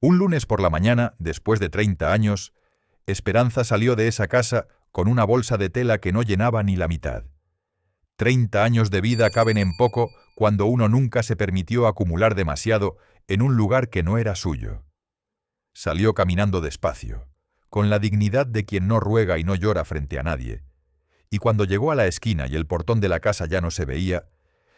Un lunes por la mañana, después de 30 años, Esperanza salió de esa casa con una bolsa de tela que no llenaba ni la mitad. 30 años de vida caben en poco cuando uno nunca se permitió acumular demasiado en un lugar que no era suyo. Salió caminando despacio, con la dignidad de quien no ruega y no llora frente a nadie, y cuando llegó a la esquina y el portón de la casa ya no se veía,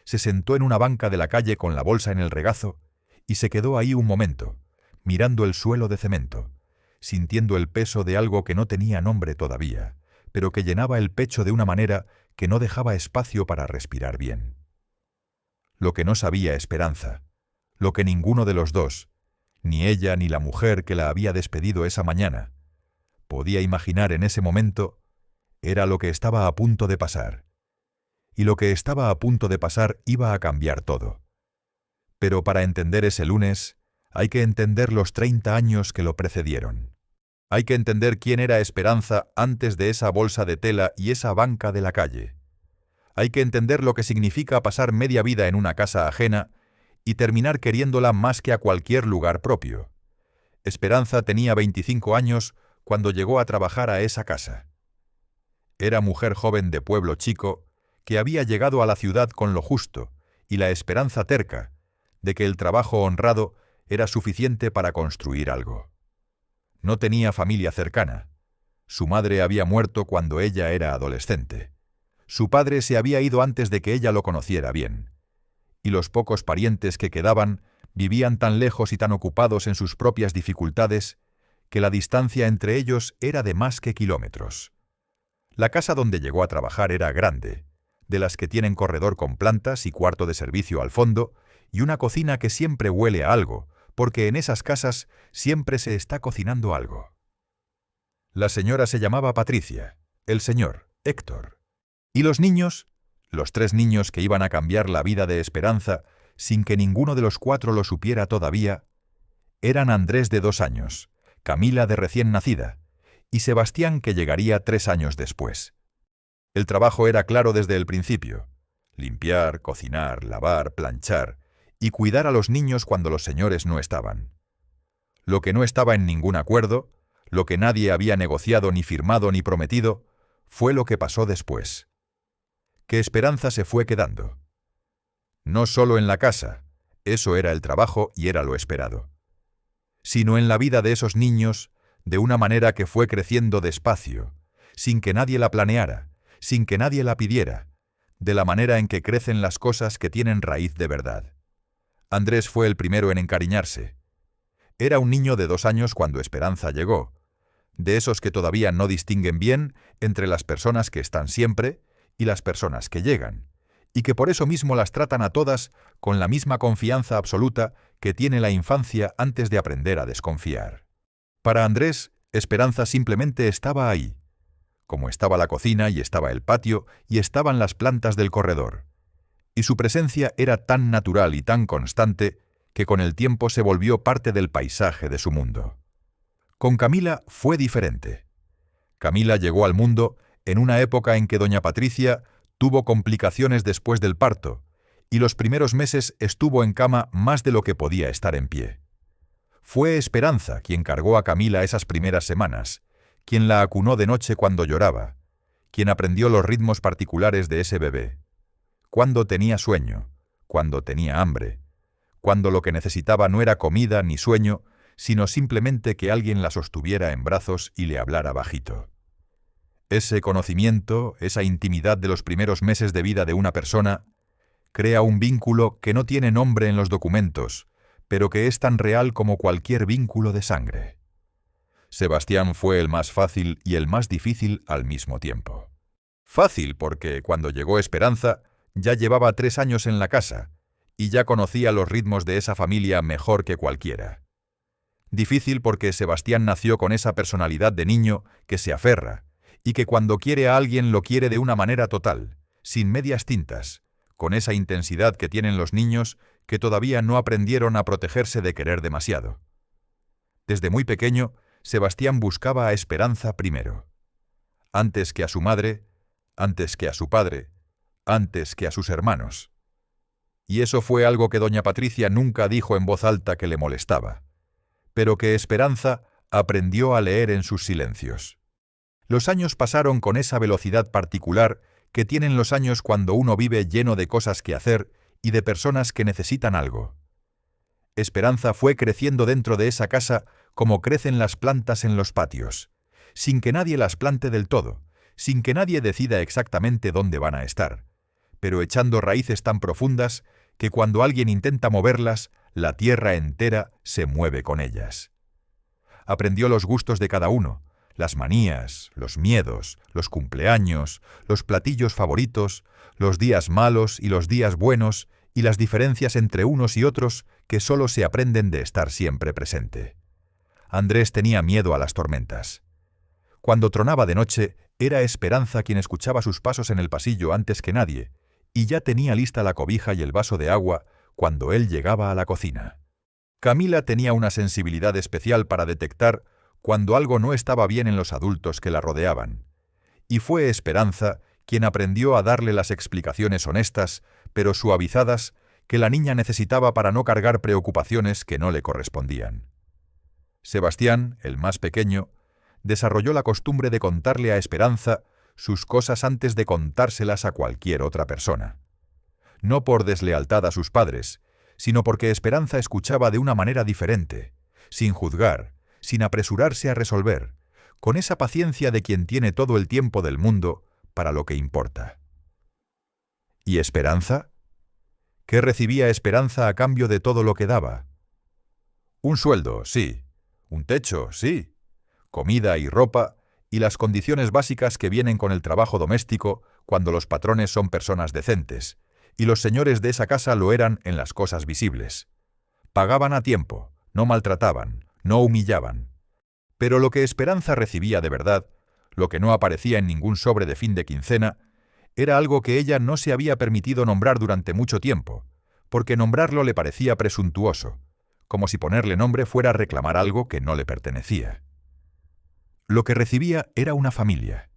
se sentó en una banca de la calle con la bolsa en el regazo y se quedó ahí un momento, mirando el suelo de cemento, sintiendo el peso de algo que no tenía nombre todavía, pero que llenaba el pecho de una manera que no dejaba espacio para respirar bien. Lo que no sabía Esperanza, lo que ninguno de los dos, ni ella ni la mujer que la había despedido esa mañana, podía imaginar en ese momento, era lo que estaba a punto de pasar. Y lo que estaba a punto de pasar iba a cambiar todo. Pero para entender ese lunes, hay que entender los 30 años que lo precedieron. Hay que entender quién era Esperanza antes de esa bolsa de tela y esa banca de la calle. Hay que entender lo que significa pasar media vida en una casa ajena y terminar queriéndola más que a cualquier lugar propio. Esperanza tenía 25 años cuando llegó a trabajar a esa casa. Era mujer joven de pueblo chico que había llegado a la ciudad con lo justo y la esperanza terca de que el trabajo honrado era suficiente para construir algo. No tenía familia cercana. Su madre había muerto cuando ella era adolescente. Su padre se había ido antes de que ella lo conociera bien. Y los pocos parientes que quedaban vivían tan lejos y tan ocupados en sus propias dificultades que la distancia entre ellos era de más que kilómetros. La casa donde llegó a trabajar era grande, de las que tienen corredor con plantas y cuarto de servicio al fondo, y una cocina que siempre huele a algo, porque en esas casas siempre se está cocinando algo. La señora se llamaba Patricia, el señor, Héctor. Y los niños, los 3 niños que iban a cambiar la vida de Esperanza, sin que ninguno de los 4 lo supiera todavía, eran Andrés de 2 años, Camila de recién nacida, y Sebastián que llegaría 3 años después. El trabajo era claro desde el principio: limpiar, cocinar, lavar, planchar y cuidar a los niños cuando los señores no estaban. Lo que no estaba en ningún acuerdo, lo que nadie había negociado ni firmado ni prometido, fue lo que pasó después. Que Esperanza se fue quedando. No solo en la casa, eso era el trabajo y era lo esperado, sino en la vida de esos niños, de una manera que fue creciendo despacio, sin que nadie la planeara, sin que nadie la pidiera, de la manera en que crecen las cosas que tienen raíz de verdad. Andrés fue el primero en encariñarse. Era un niño de 2 años cuando Esperanza llegó, de esos que todavía no distinguen bien entre las personas que están siempre y las personas que llegan, y que por eso mismo las tratan a todas con la misma confianza absoluta que tiene la infancia antes de aprender a desconfiar. Para Andrés, Esperanza simplemente estaba ahí, como estaba la cocina y estaba el patio y estaban las plantas del corredor. Y su presencia era tan natural y tan constante que con el tiempo se volvió parte del paisaje de su mundo. Con Camila fue diferente. Camila llegó al mundo en una época en que doña Patricia tuvo complicaciones después del parto, y los primeros meses estuvo en cama más de lo que podía estar en pie. Fue Esperanza quien cargó a Camila esas primeras semanas, quien la acunó de noche cuando lloraba, quien aprendió los ritmos particulares de ese bebé, cuando tenía sueño, cuando tenía hambre, cuando lo que necesitaba no era comida ni sueño, sino simplemente que alguien la sostuviera en brazos y le hablara bajito. Ese conocimiento, esa intimidad de los primeros meses de vida de una persona, crea un vínculo que no tiene nombre en los documentos, pero que es tan real como cualquier vínculo de sangre. Sebastián fue el más fácil y el más difícil al mismo tiempo. Fácil porque cuando llegó Esperanza ya llevaba 3 años en la casa y ya conocía los ritmos de esa familia mejor que cualquiera. Difícil porque Sebastián nació con esa personalidad de niño que se aferra y que cuando quiere a alguien lo quiere de una manera total, sin medias tintas, con esa intensidad que tienen los niños que todavía no aprendieron a protegerse de querer demasiado. Desde muy pequeño, Sebastián buscaba a Esperanza primero. Antes que a su madre, antes que a su padre, antes que a sus hermanos. Y eso fue algo que doña Patricia nunca dijo en voz alta que le molestaba. pero que Esperanza aprendió a leer en sus silencios. Los años pasaron con esa velocidad particular que tienen los años cuando uno vive lleno de cosas que hacer y de personas que necesitan algo. Esperanza fue creciendo dentro de esa casa como crecen las plantas en los patios, sin que nadie las plante del todo, sin que nadie decida exactamente dónde van a estar, pero echando raíces tan profundas que cuando alguien intenta moverlas, la tierra entera se mueve con ellas. Aprendió los gustos de cada uno, las manías, los miedos, los cumpleaños, los platillos favoritos, los días malos y los días buenos, y las diferencias entre unos y otros que solo se aprenden de estar siempre presente. Andrés tenía miedo a las tormentas. Cuando tronaba de noche, era Esperanza quien escuchaba sus pasos en el pasillo antes que nadie, y ya tenía lista la cobija y el vaso de agua cuando él llegaba a la cocina. Camila tenía una sensibilidad especial para detectar cuando algo no estaba bien en los adultos que la rodeaban, y fue Esperanza quien aprendió a darle las explicaciones honestas, pero suavizadas, que la niña necesitaba para no cargar preocupaciones que no le correspondían. Sebastián, el más pequeño, desarrolló la costumbre de contarle a Esperanza sus cosas antes de contárselas a cualquier otra persona. No por deslealtad a sus padres, sino porque Esperanza escuchaba de una manera diferente, sin juzgar, sin apresurarse a resolver, con esa paciencia de quien tiene todo el tiempo del mundo para lo que importa. ¿Y Esperanza? ¿Qué recibía Esperanza a cambio de todo lo que daba? Un sueldo, sí. Un techo, sí. Comida y ropa, y las condiciones básicas que vienen con el trabajo doméstico cuando los patrones son personas decentes, y los señores de esa casa lo eran en las cosas visibles. Pagaban a tiempo, no maltrataban, no humillaban. Pero lo que Esperanza recibía de verdad, lo que no aparecía en ningún sobre de fin de quincena, era algo que ella no se había permitido nombrar durante mucho tiempo, porque nombrarlo le parecía presuntuoso, como si ponerle nombre fuera reclamar algo que no le pertenecía. Lo que recibía era una familia.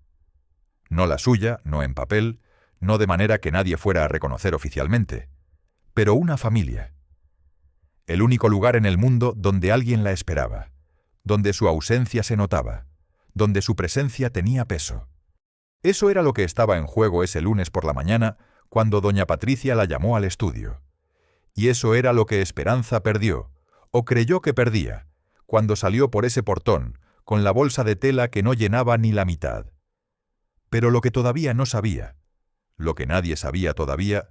No la suya, no en papel, no de manera que nadie fuera a reconocer oficialmente, pero una familia. El único lugar en el mundo donde alguien la esperaba, donde su ausencia se notaba, donde su presencia tenía peso. Eso era lo que estaba en juego ese lunes por la mañana cuando doña Patricia la llamó al estudio. Y eso era lo que Esperanza perdió, o creyó que perdía, cuando salió por ese portón, con la bolsa de tela que no llenaba ni la mitad. Pero lo que todavía no sabía, lo que nadie sabía todavía,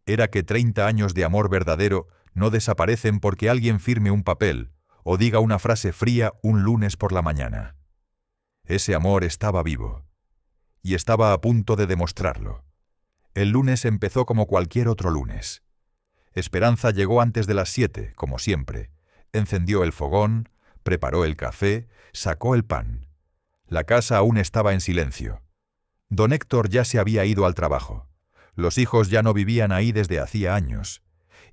era que 30 años de amor verdadero no desaparecen porque alguien firme un papel o diga una frase fría un lunes por la mañana. Ese amor estaba vivo, y estaba a punto de demostrarlo. El lunes empezó como cualquier otro lunes. Esperanza llegó antes de las 7, como siempre, encendió el fogón, preparó el café, sacó el pan. La casa aún estaba en silencio. Don Héctor ya se había ido al trabajo. Los hijos ya no vivían ahí desde hacía años.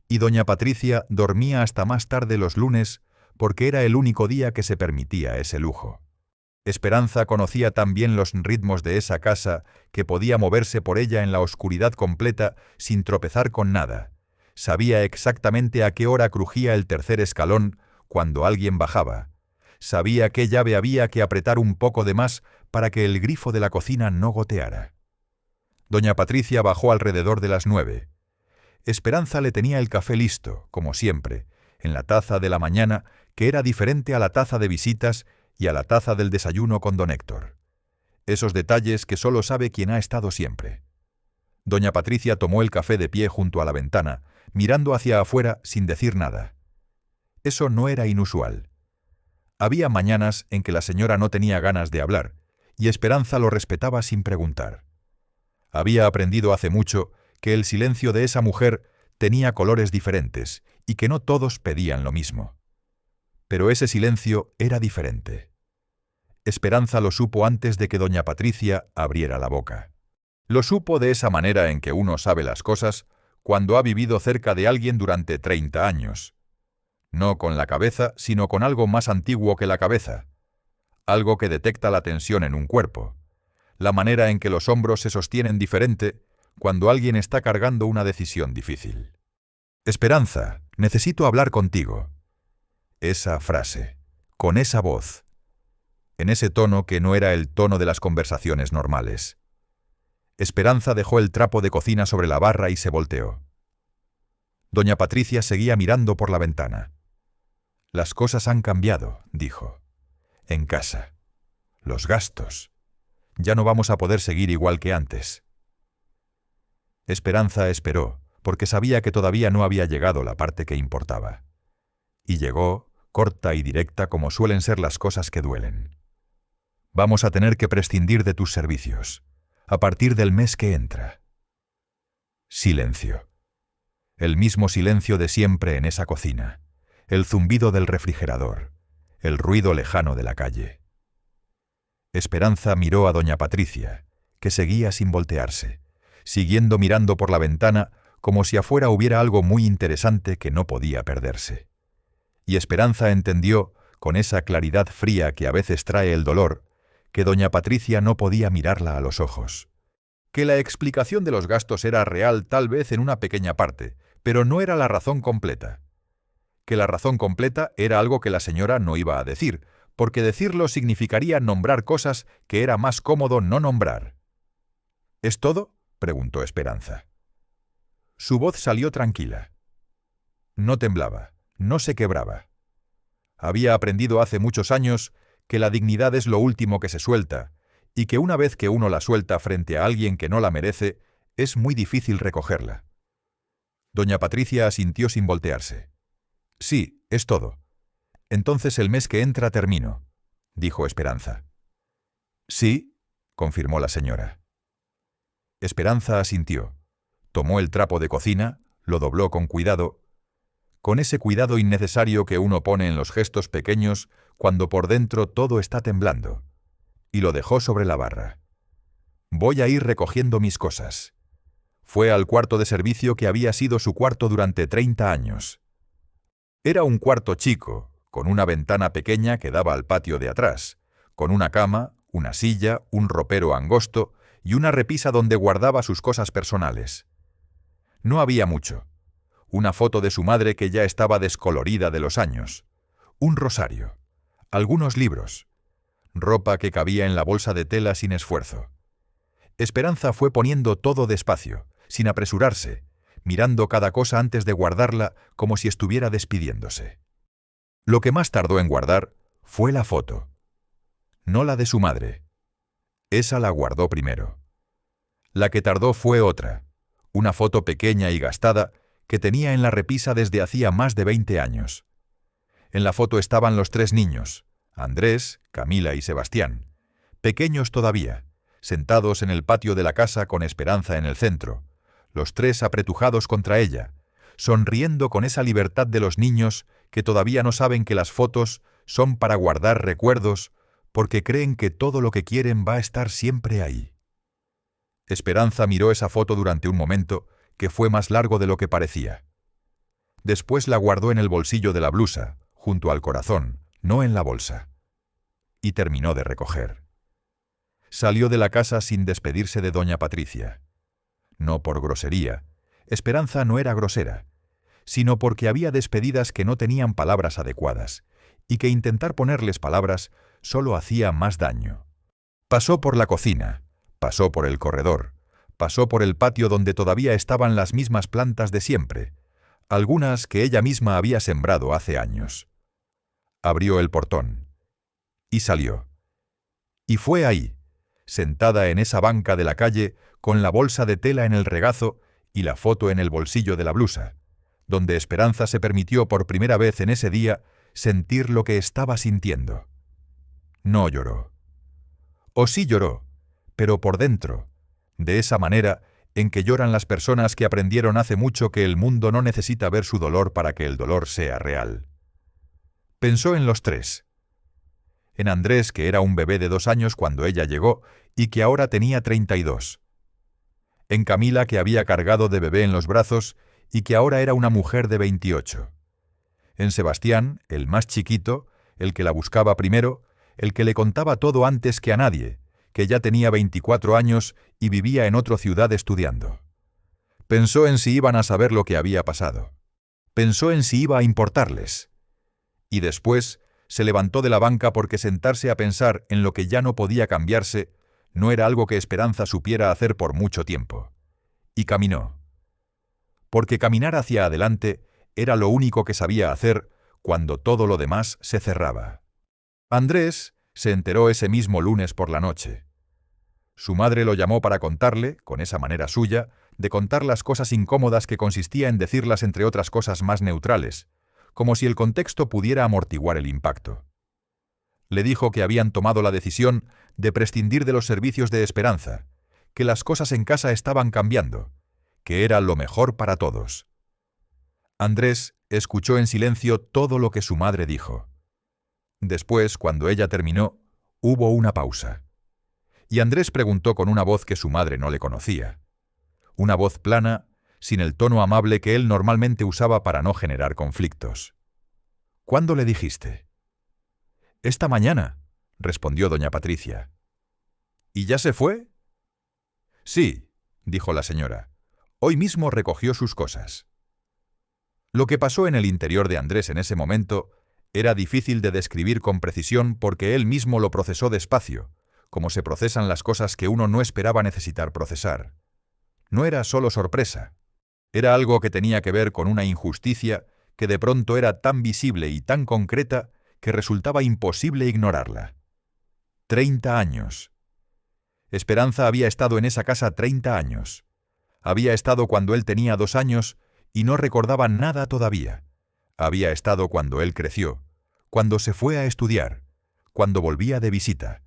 Y doña Patricia dormía hasta más tarde los lunes porque era el único día que se permitía ese lujo. Esperanza conocía tan bien los ritmos de esa casa que podía moverse por ella en la oscuridad completa sin tropezar con nada. Sabía exactamente a qué hora crujía el tercer escalón cuando alguien bajaba. Sabía qué llave había que apretar un poco de más para que el grifo de la cocina no goteara. Doña Patricia bajó alrededor de las 9. Esperanza le tenía el café listo, como siempre, en la taza de la mañana, que era diferente a la taza de visitas y a la taza del desayuno con don Héctor. Esos detalles que solo sabe quien ha estado siempre. Doña Patricia tomó el café de pie junto a la ventana, mirando hacia afuera sin decir nada. Eso no era inusual. Había mañanas en que la señora no tenía ganas de hablar, y Esperanza lo respetaba sin preguntar. Había aprendido hace mucho que el silencio de esa mujer tenía colores diferentes y que no todos pedían lo mismo. Pero ese silencio era diferente. Esperanza lo supo antes de que doña Patricia abriera la boca. Lo supo de esa manera en que uno sabe las cosas cuando ha vivido cerca de alguien durante 30 años. No con la cabeza, sino con algo más antiguo que la cabeza. Algo que detecta la tensión en un cuerpo. La manera en que los hombros se sostienen diferente cuando alguien está cargando una decisión difícil. Esperanza, necesito hablar contigo. Esa frase. con esa voz, en ese tono que no era el tono de las conversaciones normales. Esperanza dejó el trapo de cocina sobre la barra y se volteó. Doña Patricia seguía mirando por la ventana. «Las cosas han cambiado», dijo. «En casa. Los gastos. Ya no vamos a poder seguir igual que antes». Esperanza esperó, porque sabía que todavía no había llegado la parte que importaba. Y llegó, corta y directa como suelen ser las cosas que duelen. «Vamos a tener que prescindir de tus servicios, a partir del mes que entra». Silencio. El mismo silencio de siempre en esa cocina, el zumbido del refrigerador, el ruido lejano de la calle. Esperanza miró a doña Patricia, que seguía sin voltearse, siguiendo mirando por la ventana como si afuera hubiera algo muy interesante que no podía perderse. Y Esperanza entendió, con esa claridad fría que a veces trae el dolor, que doña Patricia no podía mirarla a los ojos. Que la explicación de los gastos era real tal vez en una pequeña parte, pero no era la razón completa. Que la razón completa era algo que la señora no iba a decir, porque decirlo significaría nombrar cosas que era más cómodo no nombrar. ¿Es todo?, preguntó Esperanza. Su voz salió tranquila. No temblaba, no se quebraba. Había aprendido hace muchos años que la dignidad es lo último que se suelta, y que una vez que uno la suelta frente a alguien que no la merece, es muy difícil recogerla. Doña Patricia asintió sin voltearse. «Sí, es todo. Entonces el mes que entra termino», dijo Esperanza. «Sí», confirmó la señora. Esperanza asintió. Tomó el trapo de cocina, lo dobló con cuidado, con ese cuidado innecesario que uno pone en los gestos pequeños cuando por dentro todo está temblando, y lo dejó sobre la barra. «Voy a ir recogiendo mis cosas». Fue al cuarto de servicio que había sido su cuarto durante 30 años. Era un cuarto chico, con una ventana pequeña que daba al patio de atrás, con una cama, una silla, un ropero angosto y una repisa donde guardaba sus cosas personales. No había mucho. Una foto de su madre que ya estaba descolorida de los años, un rosario, algunos libros, ropa que cabía en la bolsa de tela sin esfuerzo. Esperanza fue poniendo todo despacio, sin apresurarse, mirando cada cosa antes de guardarla como si estuviera despidiéndose. Lo que más tardó en guardar fue la foto. No la de su madre. Esa la guardó primero. La que tardó fue otra, una foto pequeña y gastada que tenía en la repisa desde hacía más de 20 años. En la foto estaban los 3 niños, Andrés, Camila y Sebastián, pequeños todavía, sentados en el patio de la casa con Esperanza en el centro, los 3 apretujados contra ella, sonriendo con esa libertad de los niños que todavía no saben que las fotos son para guardar recuerdos porque creen que todo lo que quieren va a estar siempre ahí. Esperanza miró esa foto durante un momento que fue más largo de lo que parecía. Después la guardó en el bolsillo de la blusa, junto al corazón, no en la bolsa. Y terminó de recoger. Salió de la casa sin despedirse de doña Patricia. No por grosería. Esperanza no era grosera, sino porque había despedidas que no tenían palabras adecuadas, y que intentar ponerles palabras solo hacía más daño. Pasó por la cocina, pasó por el corredor, pasó por el patio donde todavía estaban las mismas plantas de siempre, algunas que ella misma había sembrado hace años. Abrió el portón. Y salió. Y fue ahí, sentada en esa banca de la calle, con la bolsa de tela en el regazo y la foto en el bolsillo de la blusa, donde Esperanza se permitió por primera vez en ese día sentir lo que estaba sintiendo. No lloró. O sí lloró, pero por dentro, de esa manera en que lloran las personas que aprendieron hace mucho que el mundo no necesita ver su dolor para que el dolor sea real. Pensó en los 3. En Andrés, que era un bebé de 2 años cuando ella llegó y que ahora tenía 32. En Camila, que había cargado de bebé en los brazos y que ahora era una mujer de 28. En Sebastián, el más chiquito, el que la buscaba primero, el que le contaba todo antes que a nadie, que ya tenía 24 años y vivía en otra ciudad estudiando. Pensó en si iban a saber lo que había pasado. Pensó en si iba a importarles. Y después se levantó de la banca porque sentarse a pensar en lo que ya no podía cambiarse no era algo que Esperanza supiera hacer por mucho tiempo. Y caminó. Porque caminar hacia adelante era lo único que sabía hacer cuando todo lo demás se cerraba. Andrés se enteró ese mismo lunes por la noche. Su madre lo llamó para contarle, con esa manera suya, de contar las cosas incómodas que consistía en decirlas entre otras cosas más neutrales, como si el contexto pudiera amortiguar el impacto. Le dijo que habían tomado la decisión de prescindir de los servicios de Esperanza, que las cosas en casa estaban cambiando, que era lo mejor para todos. Andrés escuchó en silencio todo lo que su madre dijo. Después, cuando ella terminó, hubo una pausa. Y Andrés preguntó con una voz que su madre no le conocía. Una voz plana, sin el tono amable que él normalmente usaba para no generar conflictos. ¿Cuándo le dijiste? «Esta mañana», respondió doña Patricia. «¿Y ya se fue?» «Sí», dijo la señora. «Hoy mismo recogió sus cosas». Lo que pasó en el interior de Andrés en ese momento era difícil de describir con precisión porque él mismo lo procesó despacio, como se procesan las cosas que uno no esperaba necesitar procesar. No era solo sorpresa. Era algo que tenía que ver con una injusticia que de pronto era tan visible y tan concreta que resultaba imposible ignorarla. 30 años. Esperanza había estado en esa casa 30 años. Había estado cuando él tenía 2 años y no recordaba nada todavía. Había estado cuando él creció, cuando se fue a estudiar, cuando volvía de visita.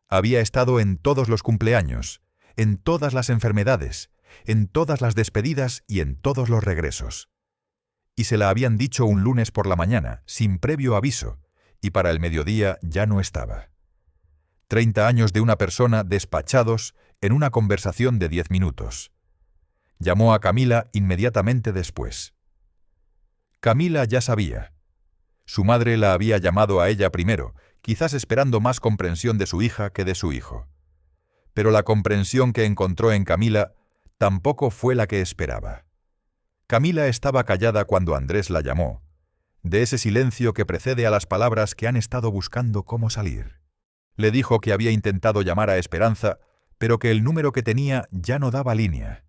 Había estado en todos los cumpleaños, en todas las enfermedades, en todas las despedidas y en todos los regresos. Y se la habían dicho un lunes por la mañana, sin previo aviso, y para el mediodía ya no estaba. 30 años de una persona despachados en una conversación de 10 minutos. Llamó a Camila inmediatamente después. Camila ya sabía. Su madre la había llamado a ella primero, quizás esperando más comprensión de su hija que de su hijo. Pero la comprensión que encontró en Camila tampoco fue la que esperaba. Camila estaba callada cuando Andrés la llamó, de ese silencio que precede a las palabras que han estado buscando cómo salir. Le dijo que había intentado llamar a Esperanza, pero que el número que tenía ya no daba línea.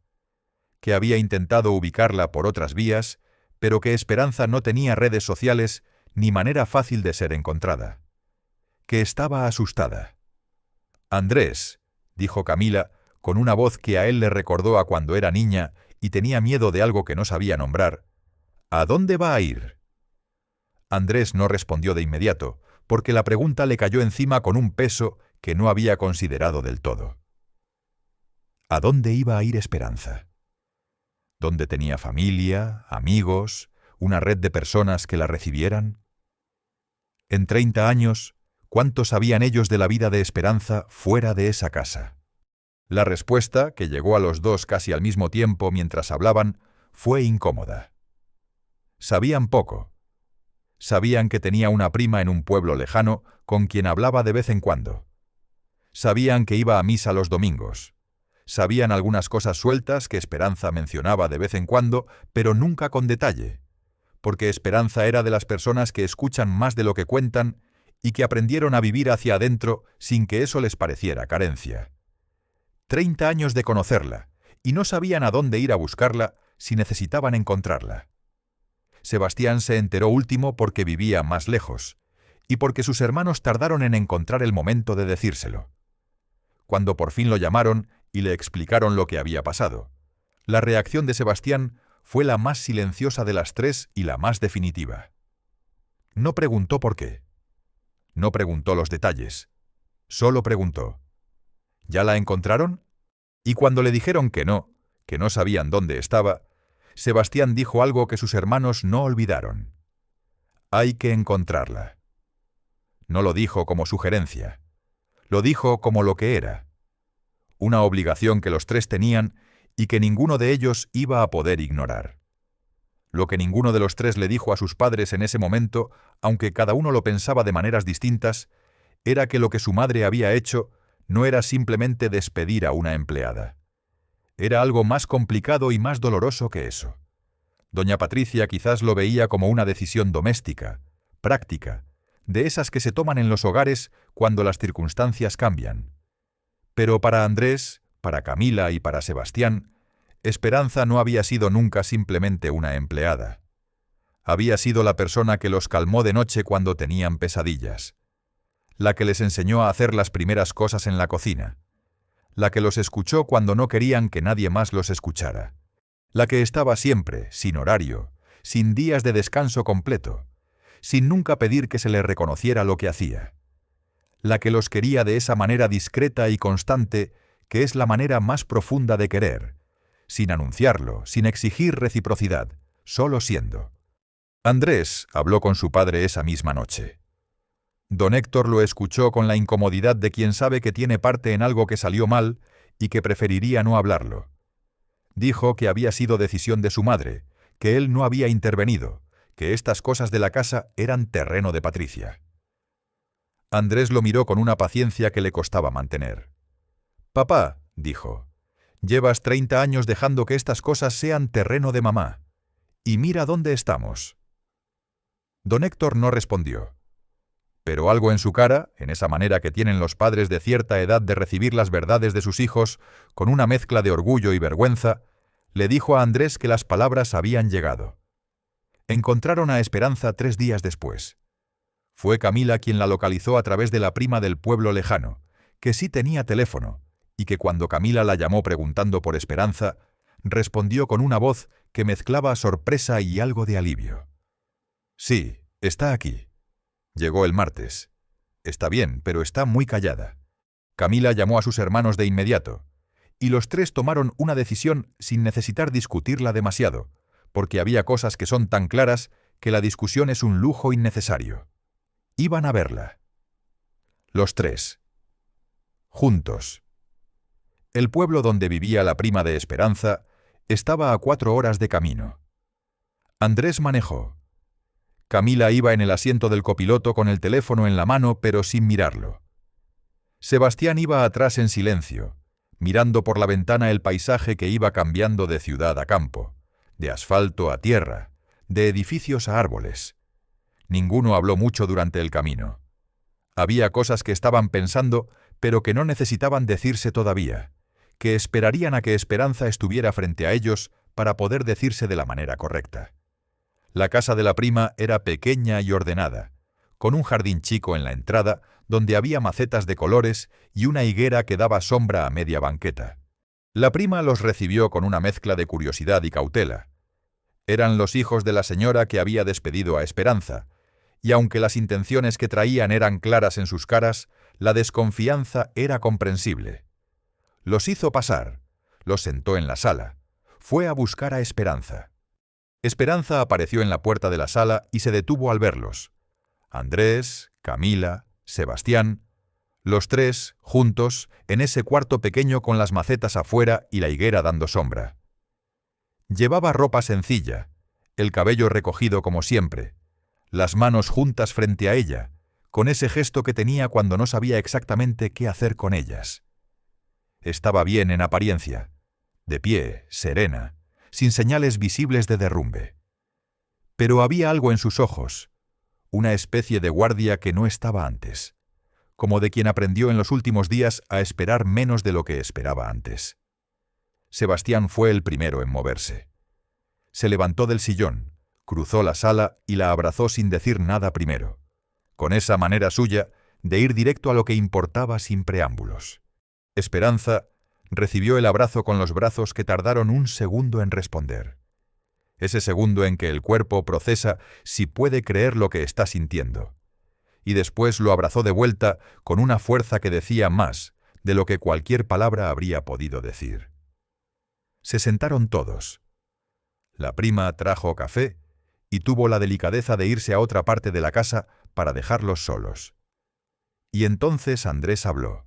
Que había intentado ubicarla por otras vías, pero que Esperanza no tenía redes sociales ni manera fácil de ser encontrada. Que estaba asustada. «Andrés», dijo Camila, con una voz que a él le recordó a cuando era niña y tenía miedo de algo que no sabía nombrar, «¿a dónde va a ir?» Andrés no respondió de inmediato, porque la pregunta le cayó encima con un peso que no había considerado del todo. ¿A dónde iba a ir Esperanza? ¿Dónde tenía familia, amigos, una red de personas que la recibieran? En 30 años, ¿cuánto sabían ellos de la vida de Esperanza fuera de esa casa? La respuesta, que llegó a los dos casi al mismo tiempo mientras hablaban, fue incómoda. Sabían poco. Sabían que tenía una prima en un pueblo lejano con quien hablaba de vez en cuando. Sabían que iba a misa los domingos. Sabían algunas cosas sueltas que Esperanza mencionaba de vez en cuando, pero nunca con detalle, porque Esperanza era de las personas que escuchan más de lo que cuentan y que aprendieron a vivir hacia adentro sin que eso les pareciera carencia. 30 años de conocerla, y no sabían a dónde ir a buscarla si necesitaban encontrarla. Sebastián se enteró último porque vivía más lejos, y porque sus hermanos tardaron en encontrar el momento de decírselo. Cuando por fin lo llamaron y le explicaron lo que había pasado, la reacción de Sebastián fue la más silenciosa de las tres y la más definitiva. No preguntó por qué. No preguntó los detalles. Solo preguntó: ¿ya la encontraron? Y cuando le dijeron que no sabían dónde estaba, Sebastián dijo algo que sus hermanos no olvidaron. Hay que encontrarla. No lo dijo como sugerencia. Lo dijo como lo que era. Una obligación que los tres tenían y que ninguno de ellos iba a poder ignorar. Lo que ninguno de los tres le dijo a sus padres en ese momento, aunque cada uno lo pensaba de maneras distintas, era que lo que su madre había hecho no era simplemente despedir a una empleada. Era algo más complicado y más doloroso que eso. Doña Patricia quizás lo veía como una decisión doméstica, práctica, de esas que se toman en los hogares cuando las circunstancias cambian. Pero para Andrés, para Camila y para Sebastián, Esperanza no había sido nunca simplemente una empleada. Había sido la persona que los calmó de noche cuando tenían pesadillas, la que les enseñó a hacer las primeras cosas en la cocina, la que los escuchó cuando no querían que nadie más los escuchara, la que estaba siempre, sin horario, sin días de descanso completo, sin nunca pedir que se le reconociera lo que hacía, la que los quería de esa manera discreta y constante que es la manera más profunda de querer, sin anunciarlo, sin exigir reciprocidad, solo siendo. Andrés habló con su padre esa misma noche. Don Héctor lo escuchó con la incomodidad de quien sabe que tiene parte en algo que salió mal y que preferiría no hablarlo. Dijo que había sido decisión de su madre, que él no había intervenido, que estas cosas de la casa eran terreno de Patricia. Andrés lo miró con una paciencia que le costaba mantener. «Papá», dijo, «llevas 30 años dejando que estas cosas sean terreno de mamá. Y mira dónde estamos». Don Héctor no respondió. Pero algo en su cara, en esa manera que tienen los padres de cierta edad de recibir las verdades de sus hijos, con una mezcla de orgullo y vergüenza, le dijo a Andrés que las palabras habían llegado. Encontraron a Esperanza 3 días después. Fue Camila quien la localizó a través de la prima del pueblo lejano, que sí tenía teléfono, y que cuando Camila la llamó preguntando por Esperanza, respondió con una voz que mezclaba sorpresa y algo de alivio. «Sí, está aquí. Llegó el martes. Está bien, pero está muy callada». Camila llamó a sus hermanos de inmediato, y los 3 tomaron una decisión sin necesitar discutirla demasiado, porque había cosas que son tan claras que la discusión es un lujo innecesario. Iban a verla. Los 3. Juntos. El pueblo donde vivía la prima de Esperanza estaba a 4 horas de camino. Andrés manejó. Camila iba en el asiento del copiloto con el teléfono en la mano, pero sin mirarlo. Sebastián iba atrás en silencio, mirando por la ventana el paisaje que iba cambiando de ciudad a campo, de asfalto a tierra, de edificios a árboles. Ninguno habló mucho durante el camino. Había cosas que estaban pensando, pero que no necesitaban decirse todavía, que esperarían a que Esperanza estuviera frente a ellos para poder decirse de la manera correcta. La casa de la prima era pequeña y ordenada, con un jardín chico en la entrada donde había macetas de colores y una higuera que daba sombra a media banqueta. La prima los recibió con una mezcla de curiosidad y cautela. Eran los hijos de la señora que había despedido a Esperanza, y aunque las intenciones que traían eran claras en sus caras, la desconfianza era comprensible. Los hizo pasar, los sentó en la sala, fue a buscar a Esperanza. Esperanza apareció en la puerta de la sala y se detuvo al verlos. Andrés, Camila, Sebastián, los 3, juntos, en ese cuarto pequeño con las macetas afuera y la higuera dando sombra. Llevaba ropa sencilla, el cabello recogido como siempre, las manos juntas frente a ella, con ese gesto que tenía cuando no sabía exactamente qué hacer con ellas. Estaba bien en apariencia, de pie, serena, sin señales visibles de derrumbe. Pero había algo en sus ojos, una especie de guardia que no estaba antes, como de quien aprendió en los últimos días a esperar menos de lo que esperaba antes. Sebastián fue el primero en moverse. Se levantó del sillón, cruzó la sala y la abrazó sin decir nada primero, con esa manera suya de ir directo a lo que importaba sin preámbulos. Esperanza recibió el abrazo con los brazos que tardaron un segundo en responder. Ese segundo en que el cuerpo procesa si puede creer lo que está sintiendo. Y después lo abrazó de vuelta con una fuerza que decía más de lo que cualquier palabra habría podido decir. Se sentaron todos. La prima trajo café y tuvo la delicadeza de irse a otra parte de la casa para dejarlos solos. Y entonces Andrés habló.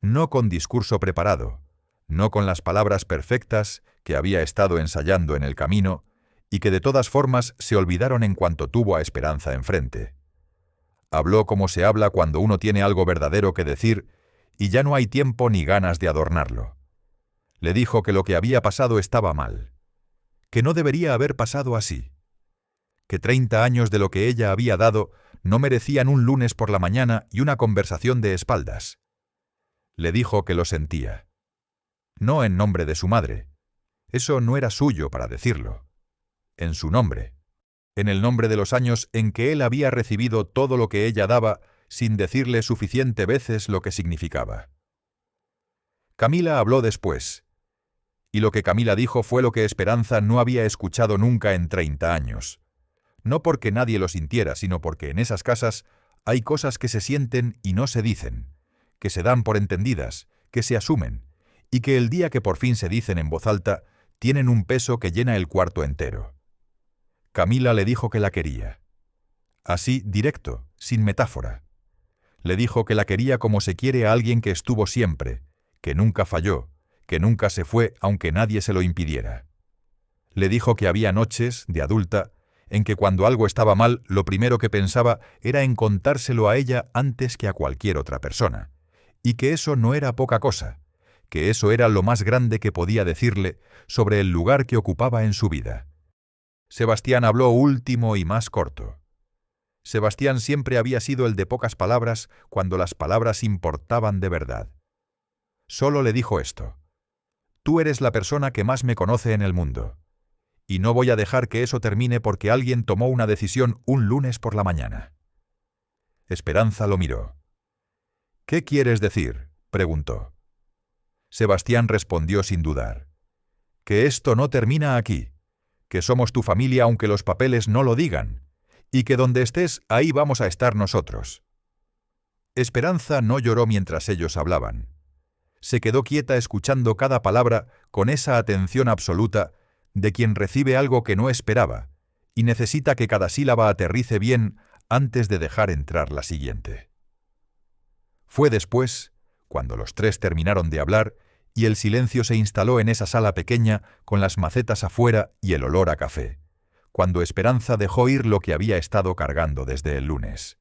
No con discurso preparado, no con las palabras perfectas que había estado ensayando en el camino y que de todas formas se olvidaron en cuanto tuvo a Esperanza enfrente. Habló como se habla cuando uno tiene algo verdadero que decir y ya no hay tiempo ni ganas de adornarlo. Le dijo que lo que había pasado estaba mal, que no debería haber pasado así, que 30 años de lo que ella había dado no merecían un lunes por la mañana y una conversación de espaldas. Le dijo que lo sentía. No en nombre de su madre. Eso no era suyo para decirlo. En su nombre. En el nombre de los años en que él había recibido todo lo que ella daba sin decirle suficiente veces lo que significaba. Camila habló después. Y lo que Camila dijo fue lo que Esperanza no había escuchado nunca en 30 años. No porque nadie lo sintiera, sino porque en esas casas hay cosas que se sienten y no se dicen, que se dan por entendidas, que se asumen, y que el día que por fin se dicen en voz alta, tienen un peso que llena el cuarto entero. Camila le dijo que la quería. Así, directo, sin metáfora. Le dijo que la quería como se quiere a alguien que estuvo siempre, que nunca falló, que nunca se fue aunque nadie se lo impidiera. Le dijo que había noches, de adulta, en que cuando algo estaba mal, lo primero que pensaba era en contárselo a ella antes que a cualquier otra persona, y que eso no era poca cosa, que eso era lo más grande que podía decirle sobre el lugar que ocupaba en su vida. Sebastián habló último y más corto. Sebastián siempre había sido el de pocas palabras cuando las palabras importaban de verdad. Solo le dijo esto: «Tú eres la persona que más me conoce en el mundo. Y no voy a dejar que eso termine porque alguien tomó una decisión un lunes por la mañana». Esperanza lo miró. «¿Qué quieres decir?», preguntó. Sebastián respondió sin dudar. «Que esto no termina aquí, que somos tu familia aunque los papeles no lo digan, y que donde estés, ahí vamos a estar nosotros». Esperanza no lloró mientras ellos hablaban. Se quedó quieta escuchando cada palabra con esa atención absoluta de quien recibe algo que no esperaba y necesita que cada sílaba aterrice bien antes de dejar entrar la siguiente. Fue después, cuando los tres terminaron de hablar y el silencio se instaló en esa sala pequeña con las macetas afuera y el olor a café, cuando Esperanza dejó ir lo que había estado cargando desde el lunes.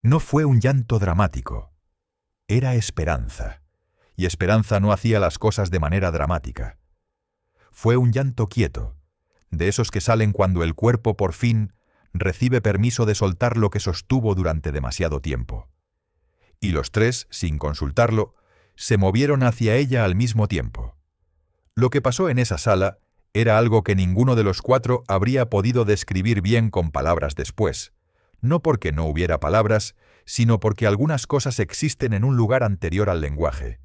No fue un llanto dramático. Era esperanza, y Esperanza no hacía las cosas de manera dramática. Fue un llanto quieto, de esos que salen cuando el cuerpo por fin recibe permiso de soltar lo que sostuvo durante demasiado tiempo. Y los tres, sin consultarlo, se movieron hacia ella al mismo tiempo. Lo que pasó en esa sala era algo que ninguno de los cuatro habría podido describir bien con palabras después, no porque no hubiera palabras, sino porque algunas cosas existen en un lugar anterior al lenguaje,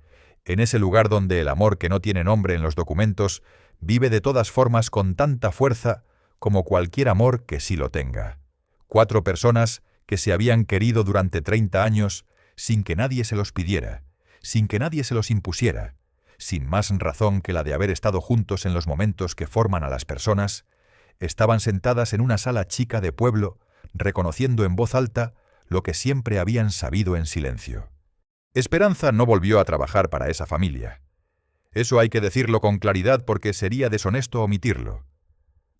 en ese lugar donde el amor que no tiene nombre en los documentos vive de todas formas con tanta fuerza como cualquier amor que sí lo tenga. 4 personas que se habían querido durante 30 años sin que nadie se los pidiera, sin que nadie se los impusiera, sin más razón que la de haber estado juntos en los momentos que forman a las personas, estaban sentadas en una sala chica de pueblo, reconociendo en voz alta lo que siempre habían sabido en silencio. Esperanza no volvió a trabajar para esa familia. Eso hay que decirlo con claridad porque sería deshonesto omitirlo.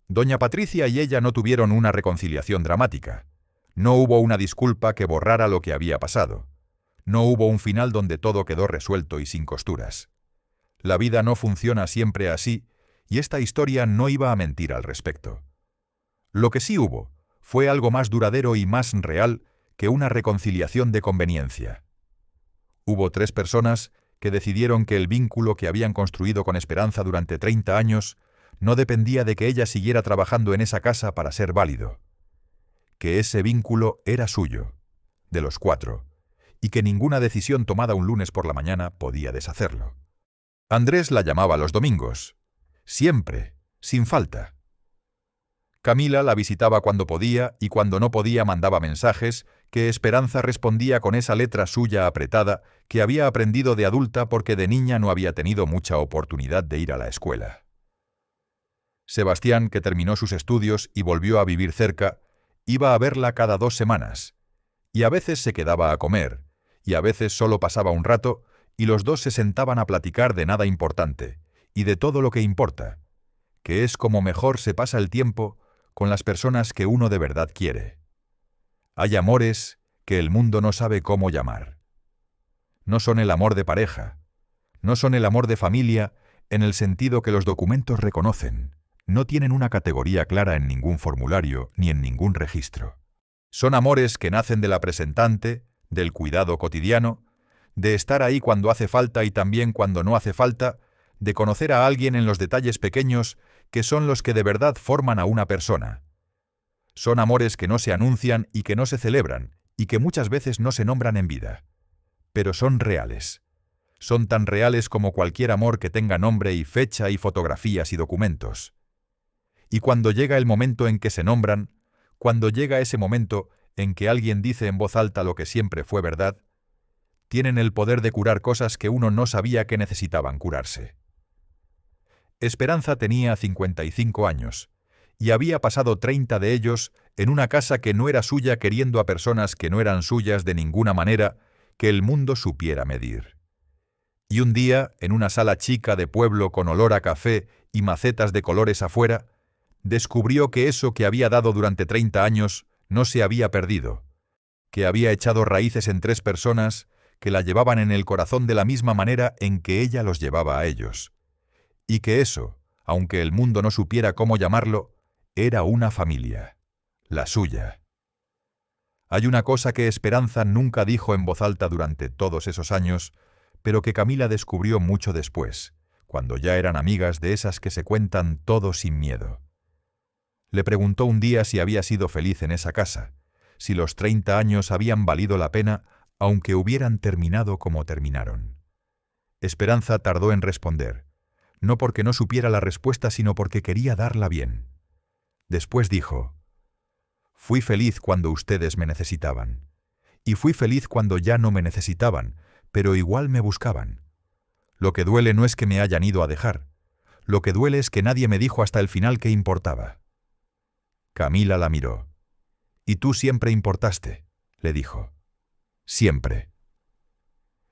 Doña Patricia y ella no tuvieron una reconciliación dramática. No hubo una disculpa que borrara lo que había pasado. No hubo un final donde todo quedó resuelto y sin costuras. La vida no funciona siempre así, y esta historia no iba a mentir al respecto. Lo que sí hubo fue algo más duradero y más real que una reconciliación de conveniencia. Hubo 3 personas que decidieron que el vínculo que habían construido con Esperanza durante 30 años no dependía de que ella siguiera trabajando en esa casa para ser válido. Que ese vínculo era suyo, de los 4, y que ninguna decisión tomada un lunes por la mañana podía deshacerlo. Andrés la llamaba los domingos, siempre, sin falta. Camila la visitaba cuando podía y cuando no podía mandaba mensajes que Esperanza respondía con esa letra suya apretada que había aprendido de adulta porque de niña no había tenido mucha oportunidad de ir a la escuela. Sebastián, que terminó sus estudios y volvió a vivir cerca, iba a verla cada 2 semanas, y a veces se quedaba a comer, y a veces solo pasaba un rato, y los dos se sentaban a platicar de nada importante, y de todo lo que importa, que es como mejor se pasa el tiempo con las personas que uno de verdad quiere. Hay amores que el mundo no sabe cómo llamar. No son el amor de pareja, no son el amor de familia en el sentido que los documentos reconocen, no tienen una categoría clara en ningún formulario ni en ningún registro. Son amores que nacen de la presentante, del cuidado cotidiano, de estar ahí cuando hace falta y también cuando no hace falta, de conocer a alguien en los detalles pequeños que son los que de verdad forman a una persona. Son amores que no se anuncian y que no se celebran, y que muchas veces no se nombran en vida. Pero son reales. Son tan reales como cualquier amor que tenga nombre y fecha y fotografías y documentos. Y cuando llega el momento en que se nombran, cuando llega ese momento en que alguien dice en voz alta lo que siempre fue verdad, tienen el poder de curar cosas que uno no sabía que necesitaban curarse. Esperanza tenía 55 años, y había pasado 30 de ellos en una casa que no era suya queriendo a personas que no eran suyas de ninguna manera que el mundo supiera medir. Y un día, en una sala chica de pueblo con olor a café y macetas de colores afuera, descubrió que eso que había dado durante 30 años no se había perdido, que había echado raíces en 3 personas que la llevaban en el corazón de la misma manera en que ella los llevaba a ellos, y que eso, aunque el mundo no supiera cómo llamarlo, era una familia, la suya. Hay una cosa que Esperanza nunca dijo en voz alta durante todos esos años, pero que Camila descubrió mucho después, cuando ya eran amigas de esas que se cuentan todo sin miedo. Le preguntó un día si había sido feliz en esa casa, si los 30 años habían valido la pena, aunque hubieran terminado como terminaron. Esperanza tardó en responder, no porque no supiera la respuesta, sino porque quería darla bien. Después dijo: «Fui feliz cuando ustedes me necesitaban, y fui feliz cuando ya no me necesitaban, pero igual me buscaban. Lo que duele no es que me hayan ido a dejar, lo que duele es que nadie me dijo hasta el final qué importaba». Camila la miró. «Y tú siempre importaste», le dijo. «Siempre».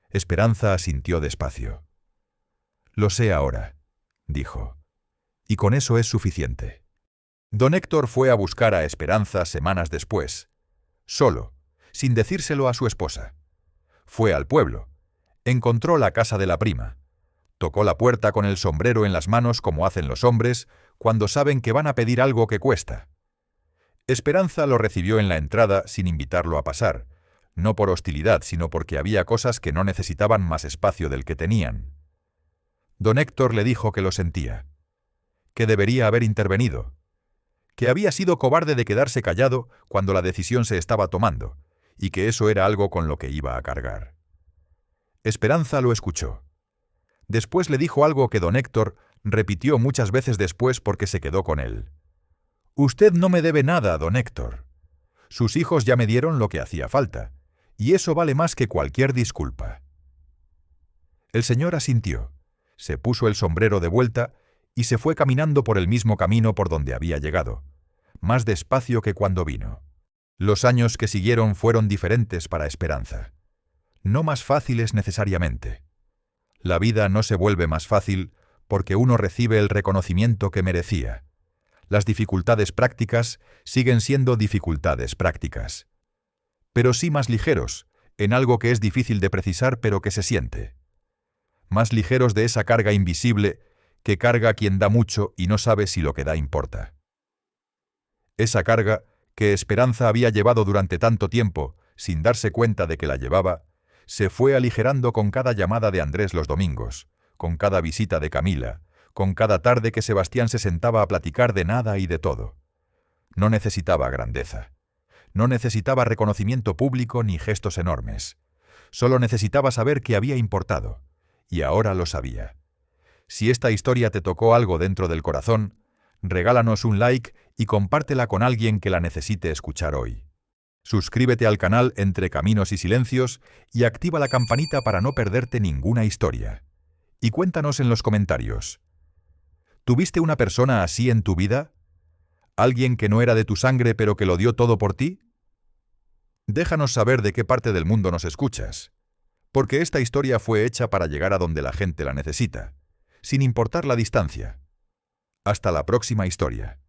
Esperanza asintió despacio. «Lo sé ahora», dijo. «Y con eso es suficiente». Don Héctor fue a buscar a Esperanza semanas después, solo, sin decírselo a su esposa. Fue al pueblo. Encontró la casa de la prima. Tocó la puerta con el sombrero en las manos como hacen los hombres cuando saben que van a pedir algo que cuesta. Esperanza lo recibió en la entrada sin invitarlo a pasar, no por hostilidad, sino porque había cosas que no necesitaban más espacio del que tenían. Don Héctor le dijo que lo sentía, que debería haber intervenido, que había sido cobarde de quedarse callado cuando la decisión se estaba tomando, y que eso era algo con lo que iba a cargar. Esperanza lo escuchó. Después le dijo algo que don Héctor repitió muchas veces después porque se quedó con él. «Usted no me debe nada, don Héctor. Sus hijos ya me dieron lo que hacía falta, y eso vale más que cualquier disculpa». El señor asintió, se puso el sombrero de vuelta y se fue caminando por el mismo camino por donde había llegado, más despacio que cuando vino. Los años que siguieron fueron diferentes para Esperanza. No más fáciles necesariamente. La vida no se vuelve más fácil porque uno recibe el reconocimiento que merecía. Las dificultades prácticas siguen siendo dificultades prácticas. Pero sí más ligeros, en algo que es difícil de precisar pero que se siente. Más ligeros de esa carga invisible que carga quien da mucho y no sabe si lo que da importa. Esa carga, que Esperanza había llevado durante tanto tiempo, sin darse cuenta de que la llevaba, se fue aligerando con cada llamada de Andrés los domingos, con cada visita de Camila, con cada tarde que Sebastián se sentaba a platicar de nada y de todo. No necesitaba grandeza. No necesitaba reconocimiento público ni gestos enormes. Solo necesitaba saber que había importado, y ahora lo sabía. Si esta historia te tocó algo dentro del corazón, regálanos un like y compártela con alguien que la necesite escuchar hoy. Suscríbete al canal Entre Caminos y Silencios y activa la campanita para no perderte ninguna historia. Y cuéntanos en los comentarios. ¿Tuviste una persona así en tu vida? ¿Alguien que no era de tu sangre pero que lo dio todo por ti? Déjanos saber de qué parte del mundo nos escuchas, porque esta historia fue hecha para llegar a donde la gente la necesita, sin importar la distancia. Hasta la próxima historia.